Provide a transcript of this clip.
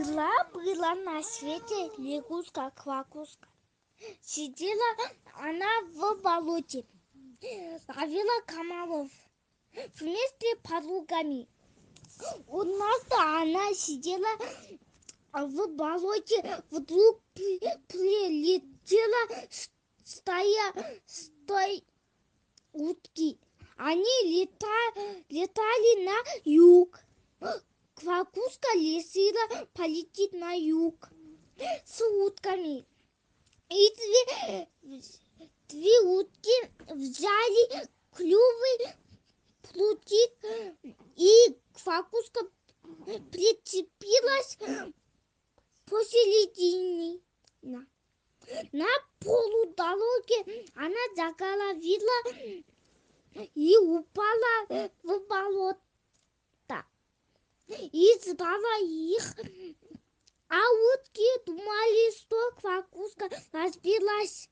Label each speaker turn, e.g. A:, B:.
A: Была на свете лягушка-квакушка. Сидела она в болоте, ловила комаров вместе с подругами. Однажды она сидела в болоте, вдруг прилетела стая утки. Они летали на юг. Квакушка решила полететь на юг с утками. И две утки взяли клювы, прутик, и квакушка прицепилась посередине. На полудороге она заголовила и упала в болото. И стала их. А утки думали, что квакушка разбилась.